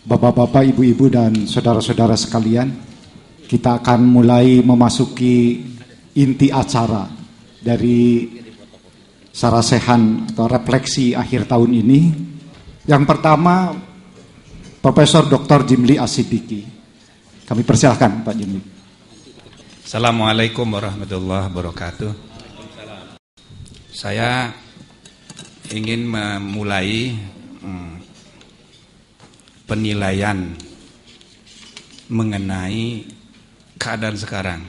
Bapak-bapak, ibu-ibu, dan saudara-saudara sekalian, kita akan mulai memasuki inti acara dari sarasehan atau refleksi akhir tahun ini. Yang pertama, Profesor Dr. Jimli Asidiki. Kami persilahkan Pak Jimli. Assalamualaikum warahmatullahi wabarakatuh. Saya ingin memulai penilaian mengenai keadaan sekarang.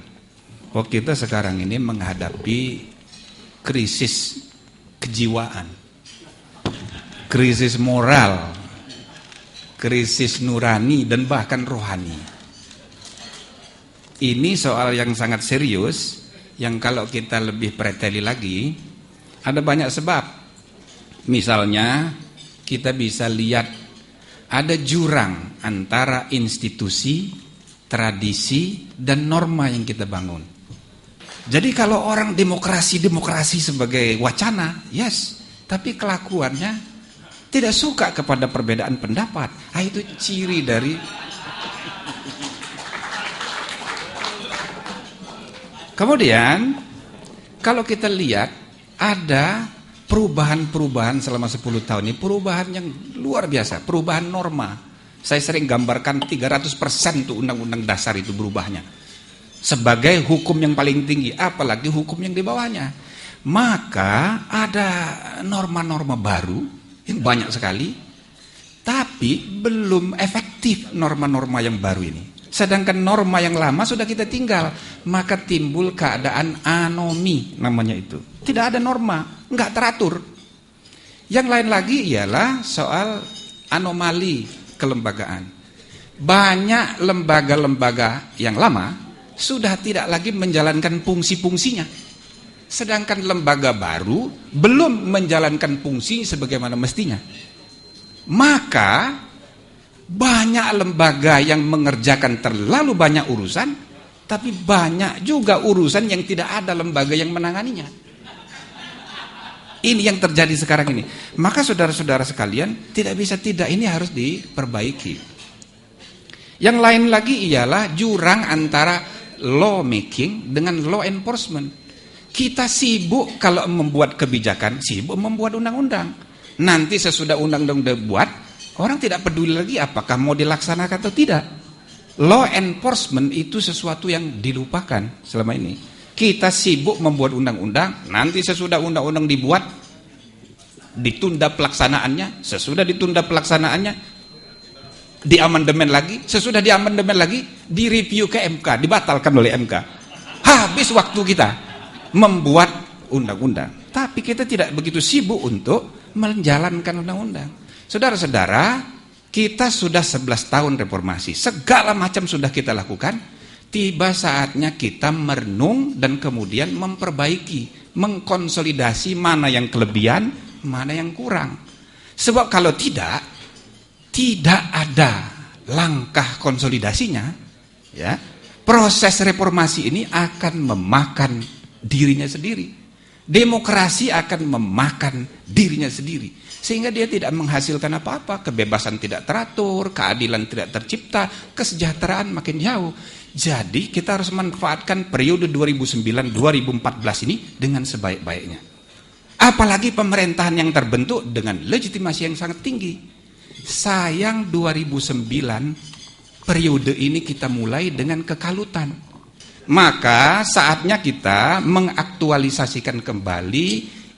Kita sekarang ini menghadapi krisis kejiwaan, krisis moral, krisis nurani dan bahkan rohani. Ini soal yang sangat serius, yang kalau kita lebih preteli lagi, ada banyak sebab. Misalnya kita bisa lihat ada jurang antara institusi, tradisi, dan norma yang kita bangun. Jadi kalau orang demokrasi sebagai wacana, yes, tapi kelakuannya tidak suka kepada perbedaan pendapat. Itu ciri dari kemudian kalau kita lihat ada perubahan-perubahan selama 10 tahun ini, perubahan yang luar biasa, perubahan norma. Saya sering gambarkan 300% tuh undang-undang dasar itu berubahnya. Sebagai hukum yang paling tinggi, apalagi hukum yang di bawahnya. Maka ada norma-norma baru yang banyak sekali, tapi belum efektif norma-norma yang baru ini. Sedangkan norma yang lama sudah kita tinggal, maka timbul keadaan anomi namanya itu. Tidak ada norma, nggak teratur. Yang lain lagi ialah soal anomali kelembagaan. Banyak lembaga-lembaga yang lama sudah tidak lagi menjalankan fungsi-fungsinya. Sedangkan lembaga baru belum menjalankan fungsi sebagaimana mestinya. Maka banyak lembaga yang mengerjakan terlalu banyak urusan, tapi banyak juga urusan yang tidak ada lembaga yang menanganinya. Ini yang terjadi sekarang ini. Maka saudara-saudara sekalian, tidak bisa tidak, ini harus diperbaiki. Yang lain lagi ialah jurang antara law making dengan law enforcement. Kita sibuk kalau membuat kebijakan, sibuk membuat undang-undang. Nanti sesudah undang-undang dibuat, orang tidak peduli lagi apakah mau dilaksanakan atau tidak. Law enforcement itu sesuatu yang dilupakan selama ini. Kita sibuk membuat undang-undang, nanti sesudah undang-undang dibuat, ditunda pelaksanaannya, sesudah ditunda pelaksanaannya, diamandemen lagi, sesudah diamandemen lagi, direview ke MK, dibatalkan oleh MK. Habis waktu kita membuat undang-undang. Tapi kita tidak begitu sibuk untuk menjalankan undang-undang. Saudara-saudara, kita sudah 11 tahun reformasi, segala macam sudah kita lakukan. Tiba saatnya kita merenung dan kemudian memperbaiki, mengkonsolidasi mana yang kelebihan, mana yang kurang. Sebab kalau tidak ada langkah konsolidasinya, ya, proses reformasi ini akan memakan dirinya sendiri. Demokrasi akan memakan dirinya sendiri, sehingga dia tidak menghasilkan apa-apa. Kebebasan tidak teratur, keadilan tidak tercipta, kesejahteraan makin jauh. Jadi kita harus manfaatkan periode 2009-2014 ini dengan sebaik-baiknya. Apalagi pemerintahan yang terbentuk dengan legitimasi yang sangat tinggi. Sayang 2009 periode ini kita mulai dengan kekalutan. Maka saatnya kita mengaktualisasikan kembali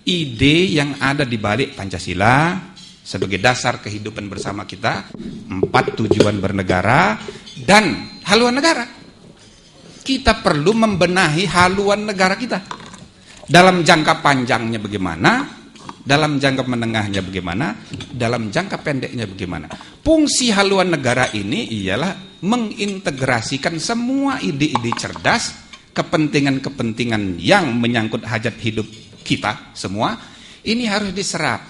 ide yang ada di balik Pancasila sebagai dasar kehidupan bersama kita, 4 tujuan bernegara dan haluan negara. Kita perlu membenahi haluan negara kita. Dalam jangka panjangnya bagaimana, dalam jangka menengahnya bagaimana, dalam jangka pendeknya bagaimana. Fungsi haluan negara ini ialah mengintegrasikan semua ide-ide cerdas, kepentingan-kepentingan yang menyangkut hajat hidup kita semua, ini harus diserap.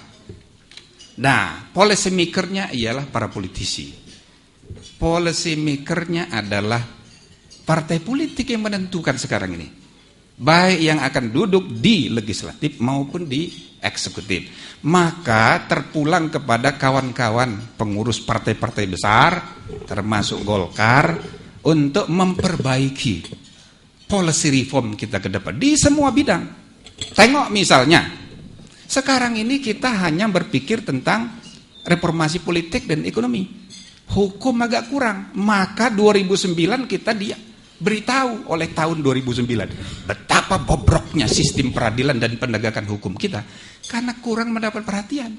Nah, policy makernya ialah para politisi. Policy makernya adalah partai politik yang menentukan sekarang ini. baik yang akan duduk di legislatif maupun di eksekutif. Maka terpulang kepada kawan-kawan pengurus partai-partai besar, termasuk Golkar, untuk memperbaiki policy reform kita ke depan di semua bidang. Tengok misalnya, sekarang ini kita hanya berpikir tentang reformasi politik dan ekonomi. Hukum agak kurang, maka 2009 kita beritahu oleh tahun 2009 betapa bobroknya sistem peradilan dan penegakan hukum kita karena kurang mendapat perhatian.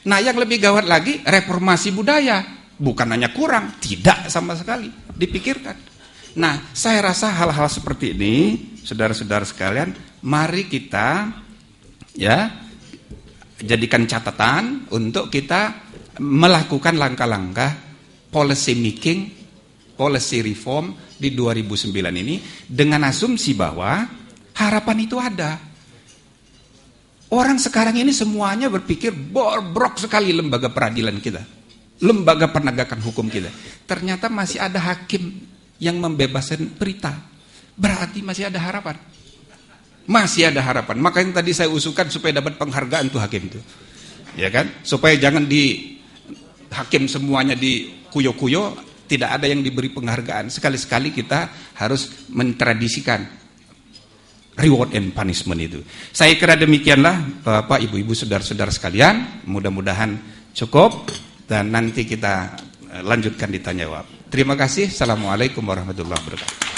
Nah, yang lebih gawat lagi, reformasi budaya, bukan hanya kurang, tidak sama sekali dipikirkan. Nah, saya rasa hal-hal seperti ini, saudara-saudara sekalian, mari kita jadikan catatan untuk kita melakukan langkah-langkah policy making, policy reform di 2009 ini dengan asumsi bahwa harapan itu ada. Orang sekarang ini semuanya berpikir bobrok sekali lembaga peradilan kita, lembaga penegakan hukum kita. Ternyata masih ada hakim yang membebaskan berita. Berarti masih ada harapan. Masih ada harapan. Makanya tadi saya usulkan supaya dapat penghargaan tuh hakim itu. Ya kan? Supaya jangan di hakim semuanya di kuyo-kuyo, tidak ada yang diberi penghargaan. Sekali-sekali kita harus mentradisikan reward and punishment itu. Saya kira demikianlah Bapak, Ibu-ibu, saudara-saudara sekalian. Mudah-mudahan cukup dan nanti kita lanjutkan ditanya jawab. Terima kasih. Assalamualaikum warahmatullahi wabarakatuh.